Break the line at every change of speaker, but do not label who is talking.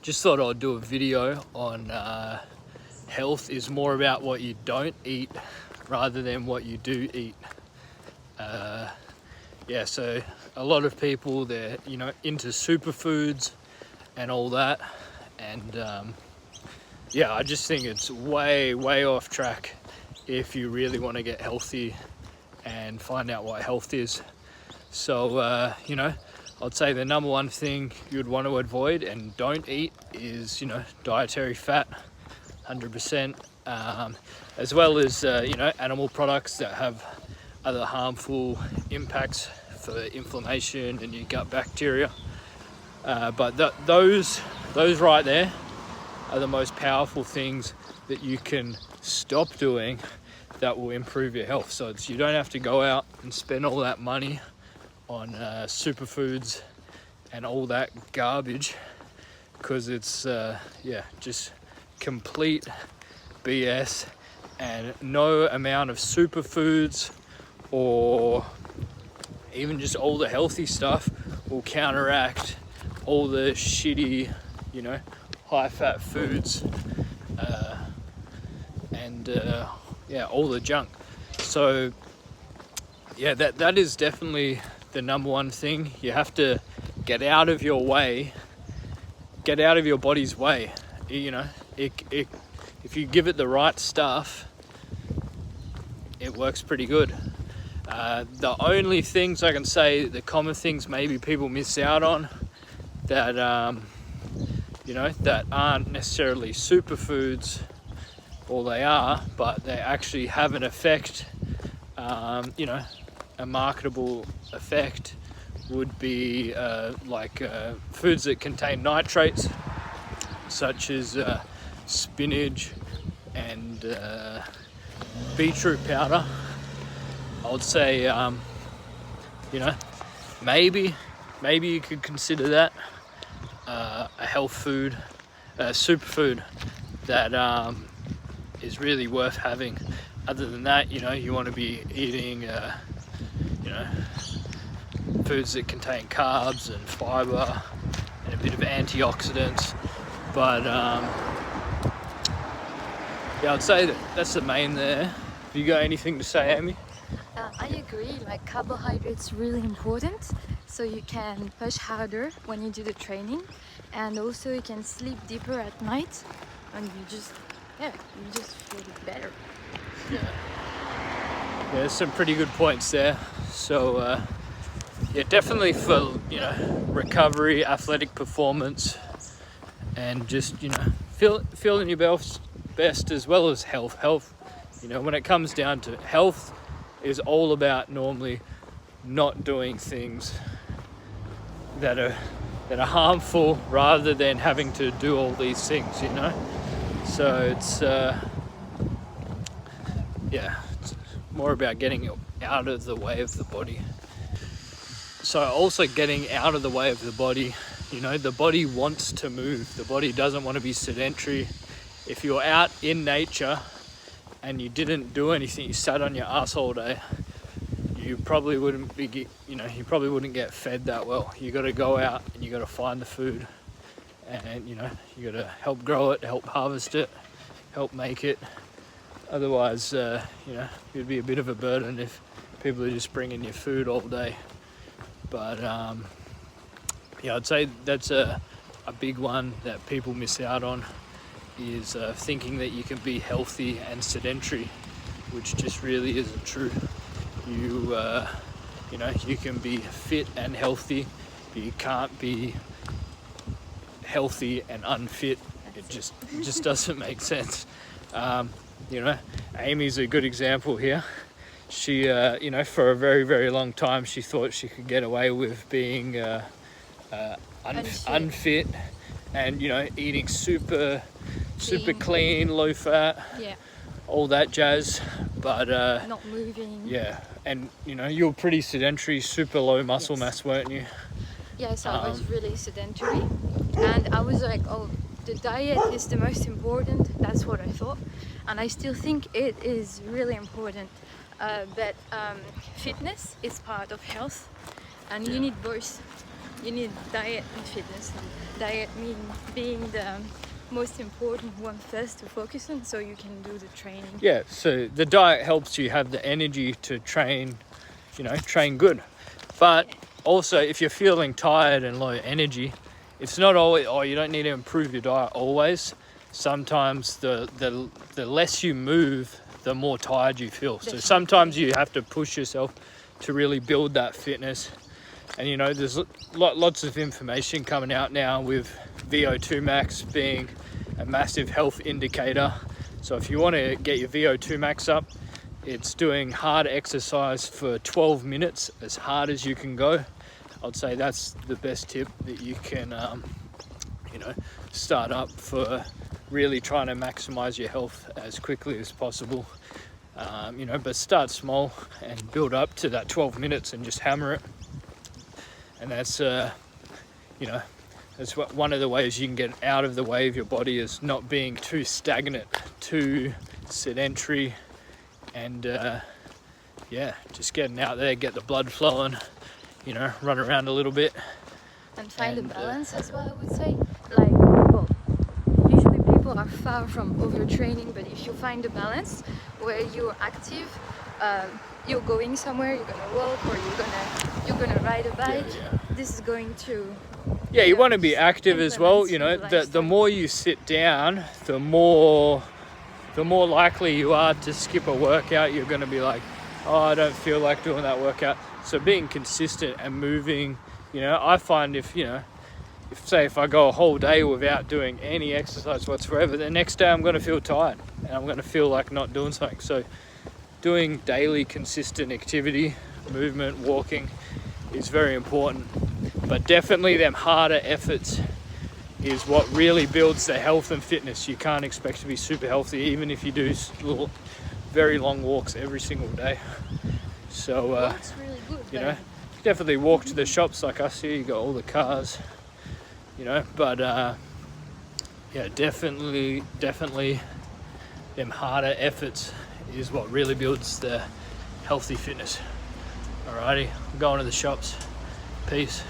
just thought I'd do a video on health is more about what you don't eat rather than what you do eat. Yeah, so a lot of people, they're into superfoods and all that, and yeah, I just think it's way off track if you really want to get healthy and find out what health is. So I'd say the number one thing you'd want to avoid and don't eat is dietary fat, 100%, as well as animal products that have other harmful impacts for inflammation and your gut bacteria. But those right there are the most powerful things that you can stop doing that will improve your health. So you don't have to go out and spend all that money on superfoods and all that garbage, because it's just complete BS, and no amount of superfoods or even just all the healthy stuff will counteract all the shitty high fat foods and all the junk. So yeah, that is definitely the number one thing. You have to get out of your way, get out of your body's way. If you give it the right stuff, it works pretty good. The only things I can say, the common things maybe people miss out on that that aren't necessarily superfoods, or they are, but they actually have an effect, a marketable effect, would be foods that contain nitrates, such as spinach and beetroot powder. I would say maybe you could consider that a health food, a superfood that is really worth having. Other than that, you want to be eating foods that contain carbs and fiber and a bit of antioxidants. But I'd say that's the main there. Have you got anything to say, Amy?
I agree, carbohydrates really important, so you can push harder when you do the training, and also you can sleep deeper at night, and you just feel better.
Yeah, there's some pretty good points there. So definitely for recovery, athletic performance, and just feeling your best, as well as health. When it comes down to health, is all about normally not doing things that are harmful, rather than having to do all these things. So it's it's more about getting out of the way of the body. So also getting out of the way of the body, the body wants to move. The body doesn't want to be sedentary. If you're out in nature and you didn't do anything, you sat on your ass all day, you probably wouldn't get fed that well. You got to go out and you got to find the food, and you got to help grow it, help harvest it, help make it. Otherwise, you'd be a bit of a burden if people are just bringing you food all day. But I'd say that's a big one that people miss out on, is thinking that you can be healthy and sedentary, which just really isn't true. You can be fit and healthy, but you can't be healthy and unfit. It just doesn't make sense. Amy's a good example here. She for a very, very long time, she thought she could get away with being unfit and eating super clean, low fat, all that jazz, but
not moving.
And you were pretty sedentary, super low muscle mass, weren't you?
Yes, I was really sedentary, and I was like, oh, the diet is the most important. That's what I thought, and I still think it is really important. But fitness is part of health, and you need both. you need diet and fitness. Diet being the most important one first to focus on, so you can do the training.
Yeah, so the diet helps you have the energy to train, train good. But also, if you're feeling tired and low energy, it's not always, you don't need to improve your diet always. Sometimes the less you move, the more tired you feel. So sometimes you have to push yourself to really build that fitness. And there's lots of information coming out now with VO2 max being a massive health indicator. So if you want to get your VO2 max up, it's doing hard exercise for 12 minutes as hard as you can go. I'd say that's the best tip that you can start up for really trying to maximize your health as quickly as possible. But start small and build up to that 12 minutes and just hammer it. And that's that's one of the ways you can get out of the way of your body, is not being too stagnant, too sedentary, and just getting out there, get the blood flowing, run around a little bit.
And find a balance as well, I would say. Usually people are far from overtraining, but if you find a balance where you're active, you're going somewhere, you're gonna walk, or you're gonna ride a bike.
Yeah.
This is going to.
Yeah, you want to be active as well. The more you sit down, the more likely you are to skip a workout. You're going to be like, oh, I don't feel like doing that workout. So being consistent and moving, I find if I go a whole day without doing any exercise whatsoever, the next day I'm going to feel tired and I'm going to feel like not doing something. So doing daily consistent activity, movement, walking is very important. But definitely them harder efforts is what really builds the health and fitness. You can't expect to be super healthy even if you do little, very long walks every single day. So,
That's really good,
definitely walk to the shops like us here. You got all the cars, but definitely them harder efforts is what really builds the healthy fitness. Alrighty, I'm going to the shops. Peace.